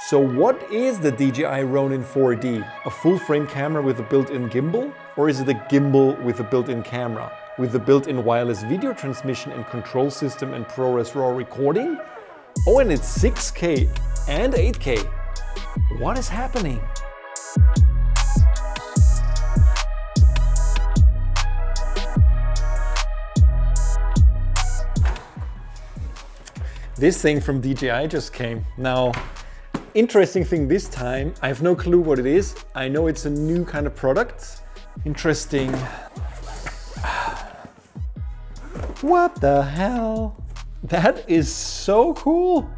So what is the DJI Ronin 4D? A full frame camera with a built-in gimbal? Or is it a gimbal with a built-in camera? With a built-in wireless video transmission and control system and ProRes RAW recording? Oh, and it's 6K and 8K. What is happening? This thing from DJI just came. Now, interesting thing this time, I have no clue what it is. I know it's a new kind of product. Interesting. What the hell? That is so cool.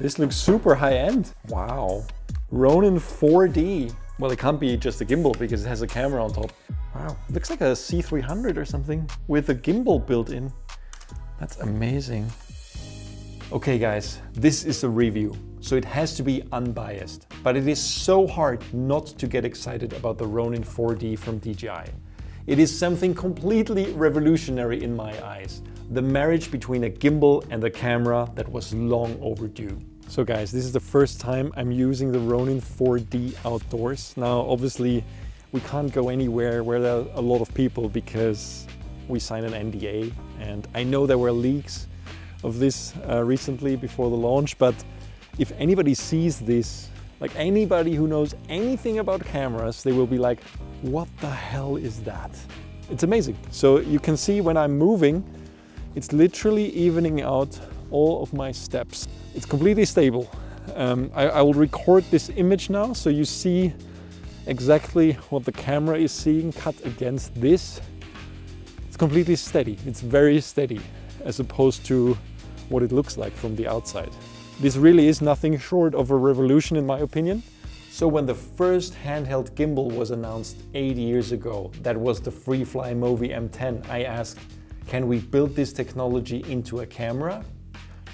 This looks super high-end. Wow. Ronin 4D. Well, it can't be just a gimbal because it has a camera on top. Wow, looks like a C300 or something with a gimbal built in. That's amazing. Okay guys, this is a review, so it has to be unbiased. But it is so hard not to get excited about the Ronin 4D from DJI. It is something completely revolutionary in my eyes. The marriage between a gimbal and a camera that was long overdue. So guys, this is the first time I'm using the Ronin 4D outdoors. Now obviously we can't go anywhere where there are a lot of people because we signed an NDA, and I know there were leaks of this recently before the launch, but if anybody sees this, like anybody who knows anything about cameras, they will be like, what the hell is that? It's amazing. So you can see when I'm moving, it's literally evening out all of my steps. It's completely stable. I will record this image now so you see exactly what the camera is seeing cut against this. It's completely steady. It's very steady as opposed to what it looks like from the outside. This really is nothing short of a revolution in my opinion. So when the first handheld gimbal was announced 8 years ago, that was the Freefly Movi M10, I asked, can we build this technology into a camera?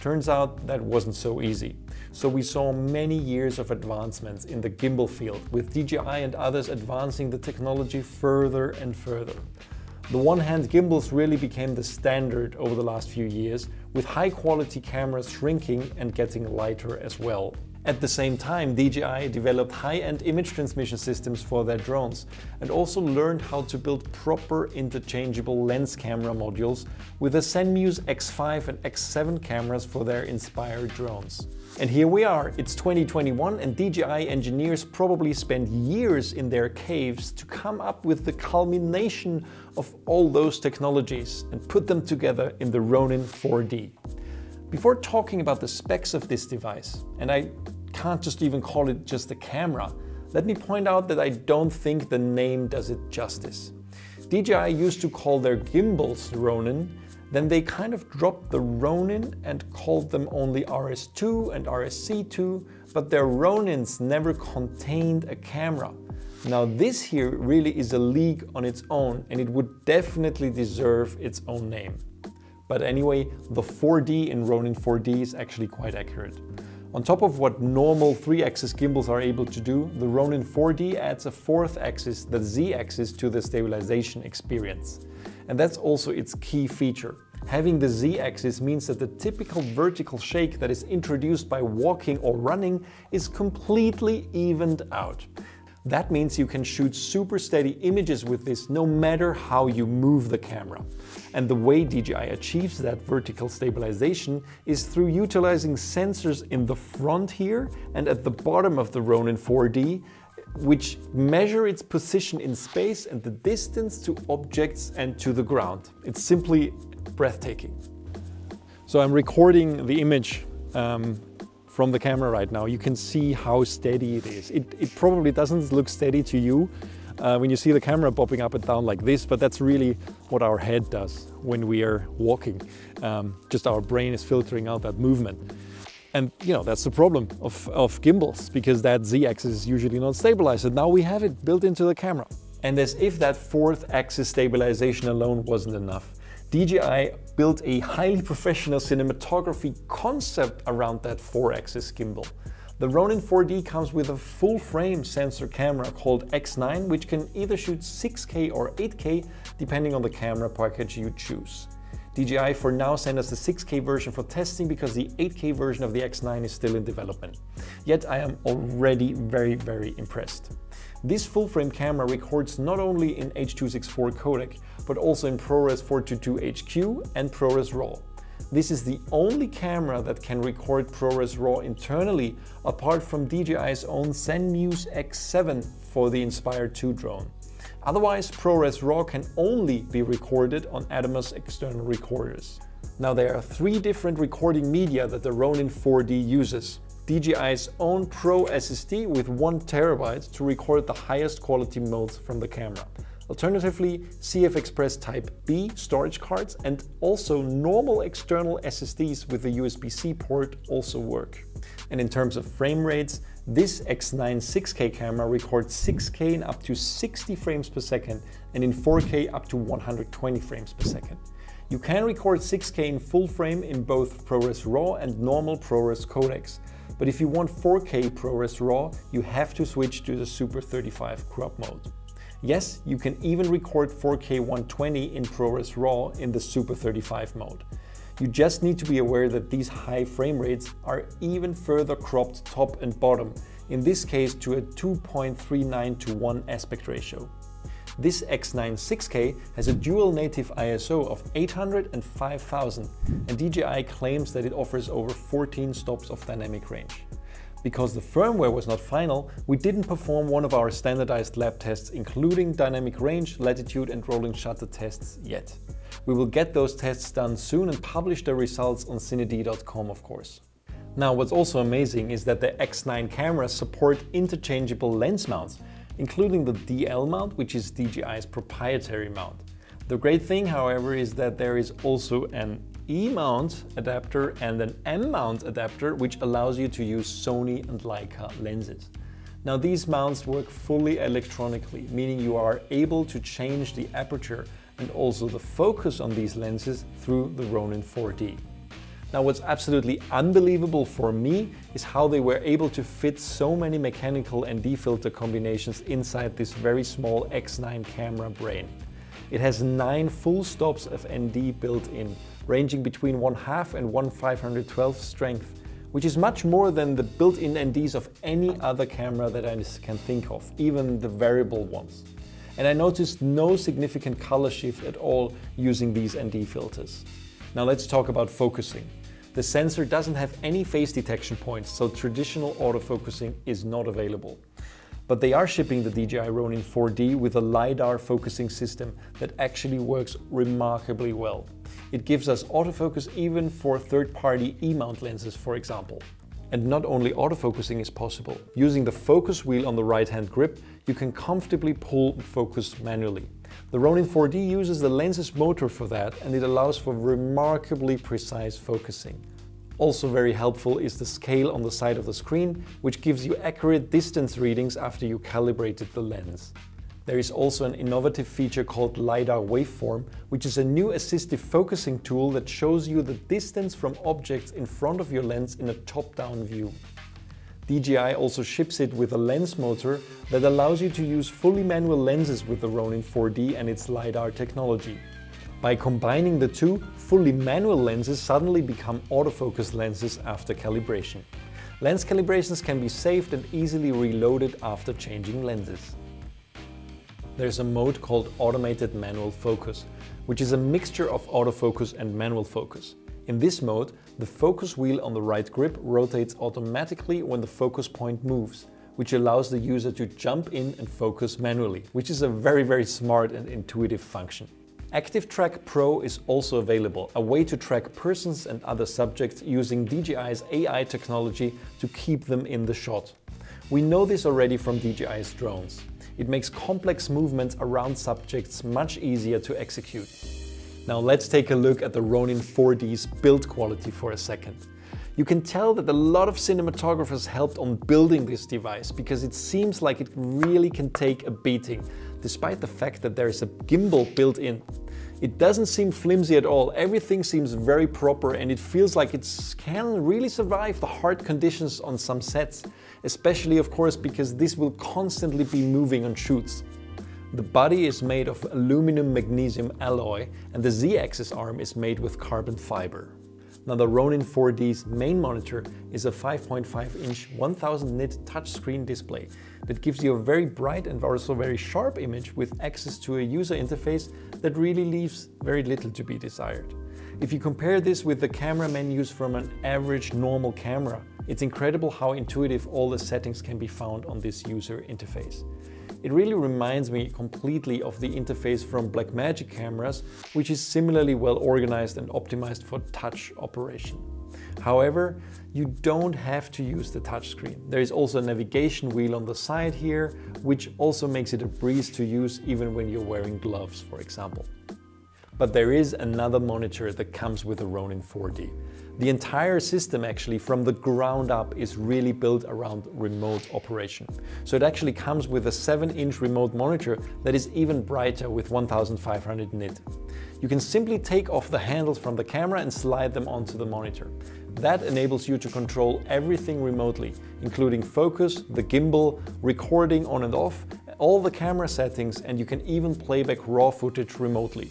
Turns out that wasn't so easy. So we saw many years of advancements in the gimbal field, with DJI and others advancing the technology further and further. The one-hand gimbals really became the standard over the last few years, with high-quality cameras shrinking and getting lighter as well. At the same time, DJI developed high-end image transmission systems for their drones and also learned how to build proper interchangeable lens camera modules with the Zenmuse X5 and X7 cameras for their Inspire drones. And here we are, it's 2021 and DJI engineers probably spent years in their caves to come up with the culmination of all those technologies and put them together in the Ronin 4D. Before talking about the specs of this device, and I can't just even call it just a camera, let me point out that I don't think the name does it justice. DJI used to call their gimbals Ronin, then they kind of dropped the Ronin and called them only RS2 and RSC2, but their Ronins never contained a camera. Now this here really is a league on its own, and it would definitely deserve its own name. But anyway, the 4D in Ronin 4D is actually quite accurate. On top of what normal 3-axis gimbals are able to do, the Ronin 4D adds a 4th axis, the Z-axis, to the stabilization experience. And that's also its key feature. Having the Z-axis means that the typical vertical shake that is introduced by walking or running is completely evened out. That means you can shoot super steady images with this no matter how you move the camera. And the way DJI achieves that vertical stabilization is through utilizing sensors in the front here and at the bottom of the Ronin 4D, which measure its position in space and the distance to objects and to the ground. It's simply breathtaking. So I'm recording the image from the camera right now. You can see how steady it is. It probably doesn't look steady to you when you see the camera bobbing up and down like this, but that's really what our head does when we are walking. Just our brain is filtering out that movement. And you know, that's the problem of gimbals, because that Z-axis is usually not stabilized, and now we have it built into the camera. And as if that 4th axis stabilization alone wasn't enough, DJI built a highly professional cinematography concept around that 4-axis gimbal. The Ronin 4D comes with a full-frame sensor camera called X9, which can either shoot 6K or 8K, depending on the camera package you choose. DJI for now sent us the 6K version for testing because the 8K version of the X9 is still in development. Yet I am already very impressed. This full-frame camera records not only in H.264 codec, but also in ProRes 422 HQ and ProRes RAW. This is the only camera that can record ProRes RAW internally, apart from DJI's own Zenmuse X7 for the Inspire 2 drone. Otherwise, ProRes RAW can only be recorded on Atomos external recorders. Now there are 3 different recording media that the Ronin 4D uses. DJI's own Pro SSD with 1 TB to record the highest quality modes from the camera. Alternatively, CF Express Type B storage cards and also normal external SSDs with a USB-C port also work. And in terms of frame rates, this X9 6K camera records 6K in up to 60 frames per second and in 4K up to 120 frames per second. You can record 6K in full frame in both ProRes RAW and normal ProRes codecs. But if you want 4K ProRes RAW, you have to switch to the Super 35 crop mode. Yes, you can even record 4K 120 in ProRes RAW in the Super 35 mode. You just need to be aware that these high frame rates are even further cropped top and bottom, in this case to a 2.39:1 aspect ratio. This X9 6K has a dual native ISO of 800 and 5000, and DJI claims that it offers over 14 stops of dynamic range. Because the firmware was not final, we didn't perform one of our standardized lab tests including dynamic range, latitude and rolling shutter tests yet. We will get those tests done soon and publish the results on CineD.com, of course. Now, what's also amazing is that the X9 cameras support interchangeable lens mounts, including the DL mount, which is DJI's proprietary mount. The great thing, however, is that there is also an E-mount adapter and an M-mount adapter, which allows you to use Sony and Leica lenses. Now, these mounts work fully electronically, meaning you are able to change the aperture and also the focus on these lenses through the Ronin 4D. Now, what's absolutely unbelievable for me is how they were able to fit so many mechanical ND filter combinations inside this very small X9 camera brain. It has 9 full stops of ND built in, ranging between 1/2 and 1/512 strength, which is much more than the built-in NDs of any other camera that I can think of, even the variable ones. And I noticed no significant color shift at all using these ND filters. Now let's talk about focusing. The sensor doesn't have any phase detection points, so traditional autofocusing is not available. But they are shipping the DJI Ronin 4D with a LiDAR focusing system that actually works remarkably well. It gives us autofocus even for third-party E-mount lenses, for example. And not only autofocusing is possible. Using the focus wheel on the right-hand grip, you can comfortably pull and focus manually. The Ronin 4D uses the lens's motor for that, and it allows for remarkably precise focusing. Also very helpful is the scale on the side of the screen, which gives you accurate distance readings after you calibrated the lens. There is also an innovative feature called LiDAR Waveform, which is a new assistive focusing tool that shows you the distance from objects in front of your lens in a top-down view. DJI also ships it with a lens motor that allows you to use fully manual lenses with the Ronin 4D and its LiDAR technology. By combining the two, fully manual lenses suddenly become autofocus lenses after calibration. Lens calibrations can be saved and easily reloaded after changing lenses. There's a mode called Automated Manual Focus, which is a mixture of autofocus and manual focus. In this mode, the focus wheel on the right grip rotates automatically when the focus point moves, which allows the user to jump in and focus manually, which is a very smart and intuitive function. Active Track Pro is also available, a way to track persons and other subjects using DJI's AI technology to keep them in the shot. We know this already from DJI's drones. It makes complex movements around subjects much easier to execute. Now let's take a look at the Ronin 4D's build quality for a second. You can tell that a lot of cinematographers helped on building this device because it seems like it really can take a beating, despite the fact that there is a gimbal built in. It doesn't seem flimsy at all, everything seems very proper and it feels like it can really survive the hard conditions on some sets, especially of course because this will constantly be moving on shoots. The body is made of aluminum magnesium alloy and the Z-axis arm is made with carbon fiber. Now the Ronin 4D's main monitor is a 5.5-inch 1000 nit touchscreen display that gives you a very bright and also very sharp image with access to a user interface that really leaves very little to be desired. If you compare this with the camera menus from an average normal camera, it's incredible how intuitive all the settings can be found on this user interface. It really reminds me completely of the interface from Blackmagic cameras, which is similarly well organized and optimized for touch operation. However, you don't have to use the touchscreen. There is also a navigation wheel on the side here, which also makes it a breeze to use even when you're wearing gloves, for example. But there is another monitor that comes with the Ronin 4D. The entire system actually from the ground up is really built around remote operation. So it actually comes with a 7-inch remote monitor that is even brighter with 1500 nit. You can simply take off the handles from the camera and slide them onto the monitor. That enables you to control everything remotely, including focus, the gimbal, recording on and off, all the camera settings, and you can even play back raw footage remotely.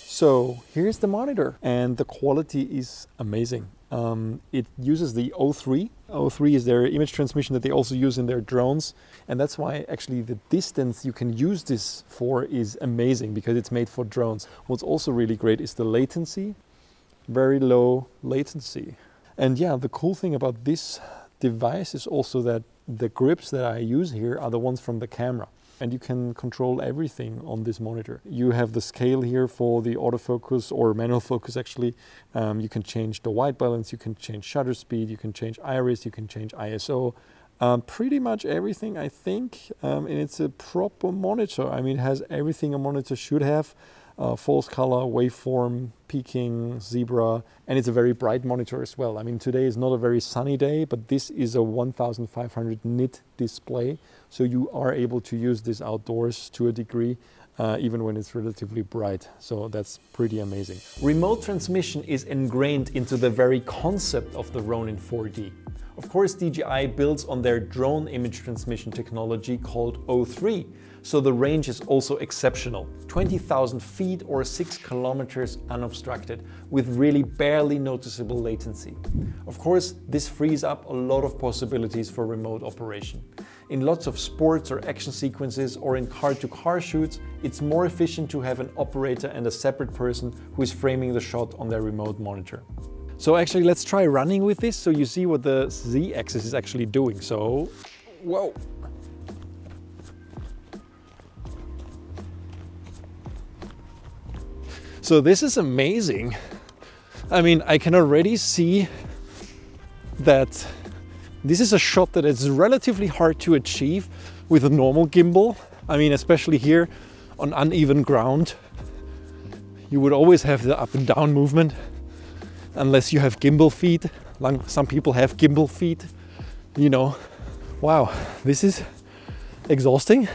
So here's the monitor and the quality is amazing. It uses the O3. O3 is their image transmission that they also use in their drones. And that's why actually the distance you can use this for is amazing because it's made for drones. What's also really great is the latency, very low latency. And yeah, the cool thing about this device is also that the grips that I use here are the ones from the camera. And you can control everything on this monitor. You have the scale here for the autofocus or manual focus actually. You can change the white balance, you can change shutter speed, you can change iris, you can change ISO. Pretty much everything I think, and it's a proper monitor. I mean, it has everything a monitor should have. False color, waveform, peaking, zebra, and it's a very bright monitor as well. I mean, today is not a very sunny day, but this is a 1500 nit display, so you are able to use this outdoors to a degree, even when it's relatively bright. So that's pretty amazing. Remote transmission is ingrained into the very concept of the Ronin 4D. Of course, DJI builds on their drone image transmission technology called O3, so the range is also exceptional. 20,000 feet or 6 kilometers unobstructed with really barely noticeable latency. Of course, this frees up a lot of possibilities for remote operation. In lots of sports or action sequences or in car-to-car shoots, it's more efficient to have an operator and a separate person who is framing the shot on their remote monitor. So actually, let's try running with this so you see what the Z-axis is actually doing. So, whoa. So this is amazing. I mean, I can already see that this is a shot that is relatively hard to achieve with a normal gimbal. I mean, especially here on uneven ground, you would always have the up and down movement unless you have gimbal feet. Some people have gimbal feet, you know. Wow, this is exhausting.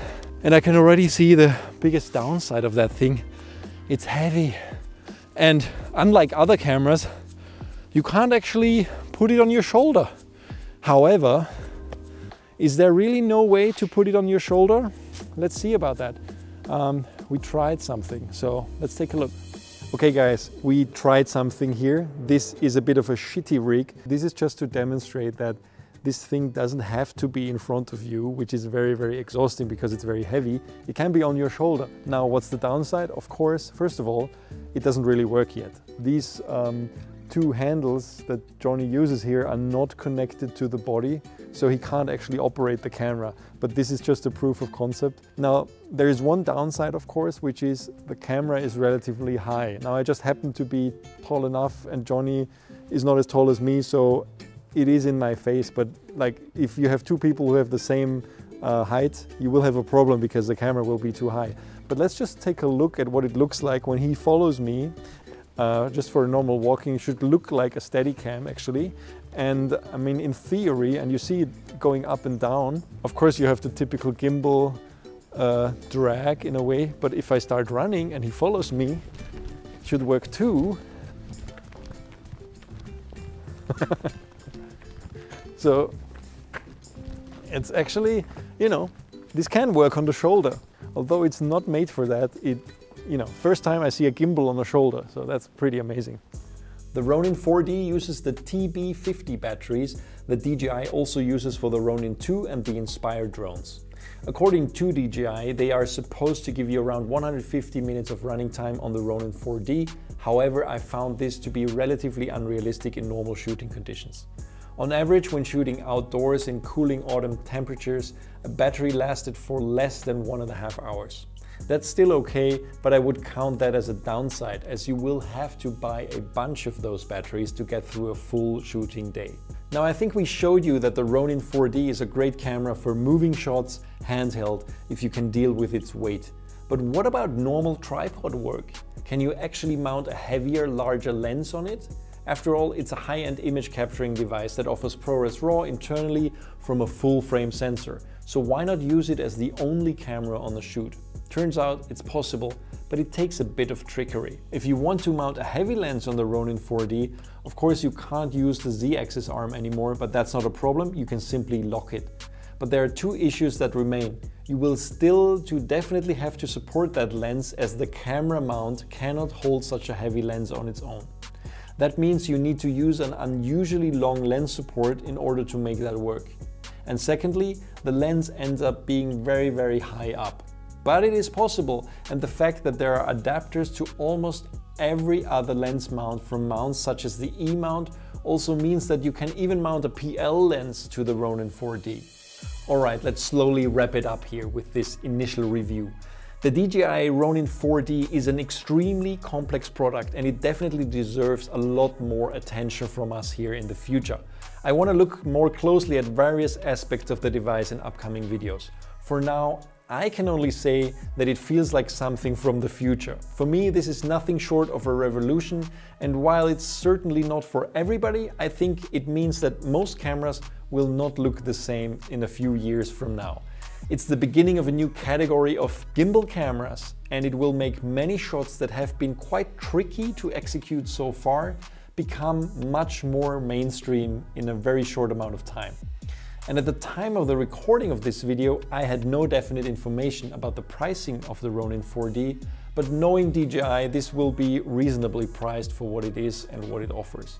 And I can already see the biggest downside of that thing. It's heavy. And unlike other cameras, you can't actually put it on your shoulder. However, is there really no way to put it on your shoulder? Let's see about that. We tried something, so let's take a look. Okay guys, we tried something here. This is a bit of a shitty rig. This is just to demonstrate that this thing doesn't have to be in front of you, which is very, very exhausting because it's very heavy. It can be on your shoulder. Now, what's the downside? Of course, first of all, it doesn't really work yet. These two handles that Johnny uses here are not connected to the body, so he can't actually operate the camera. But this is just a proof of concept. Now, there is one downside, of course, which is the camera is relatively high. Now, I just happen to be tall enough and Johnny is not as tall as me, so it is in my face. But like, if you have two people who have the same height, you will have a problem because the camera will be too high. But let's just take a look at what it looks like when he follows me. Just for a normal walking, it should look like a Steadicam actually. And I mean, in theory, and you see it going up and down, of course you have the typical gimbal drag in a way, but if I start running and he follows me, it should work too. So it's actually, you know, this can work on the shoulder. Although it's not made for that, first time I see a gimbal on the shoulder, so that's pretty amazing. The Ronin 4D uses the TB50 batteries that DJI also uses for the Ronin 2 and the Inspire drones. According to DJI, they are supposed to give you around 150 minutes of running time on the Ronin 4D. However, I found this to be relatively unrealistic in normal shooting conditions. On average, when shooting outdoors in cooling autumn temperatures, a battery lasted for less than 1.5 hours. That's still okay, but I would count that as a downside, as you will have to buy a bunch of those batteries to get through a full shooting day. Now, I think we showed you that the Ronin 4D is a great camera for moving shots, handheld, if you can deal with its weight. But what about normal tripod work? Can you actually mount a heavier, larger lens on it? After all, it's a high-end image capturing device that offers ProRes RAW internally from a full-frame sensor. So why not use it as the only camera on the shoot? Turns out it's possible, but it takes a bit of trickery. If you want to mount a heavy lens on the Ronin 4D, of course you can't use the Z-axis arm anymore, but that's not a problem, you can simply lock it. But there are two issues that remain. You will still definitely have to support that lens, as the camera mount cannot hold such a heavy lens on its own. That means you need to use an unusually long lens support in order to make that work. And secondly, the lens ends up being very, very high up. But it is possible, and the fact that there are adapters to almost every other lens mount from mounts such as the E-mount also means that you can even mount a PL lens to the Ronin 4D. Alright, let's slowly wrap it up here with this initial review. The DJI Ronin 4D is an extremely complex product, and it definitely deserves a lot more attention from us here in the future. I want to look more closely at various aspects of the device in upcoming videos. For now, I can only say that it feels like something from the future. For me, this is nothing short of a revolution, and while it's certainly not for everybody, I think it means that most cameras will not look the same in a few years from now. It's the beginning of a new category of gimbal cameras, and it will make many shots that have been quite tricky to execute so far become much more mainstream in a very short amount of time. And at the time of the recording of this video, I had no definite information about the pricing of the Ronin 4D, but knowing DJI, this will be reasonably priced for what it is and what it offers.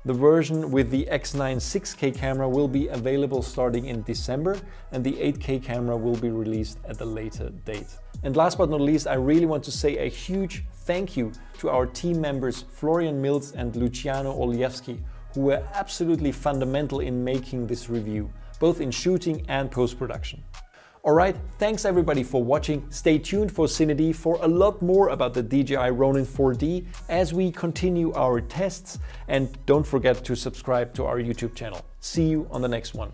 The version with the X9 6K camera will be available starting in December, and the 8K camera will be released at a later date. And last but not least, I really want to say a huge thank you to our team members Florian Mills and Luciano Oliewski, who were absolutely fundamental in making this review, both in shooting and post-production. Alright, thanks everybody for watching. Stay tuned for CineD for a lot more about the DJI Ronin 4D as we continue our tests, and don't forget to subscribe to our YouTube channel. See you on the next one.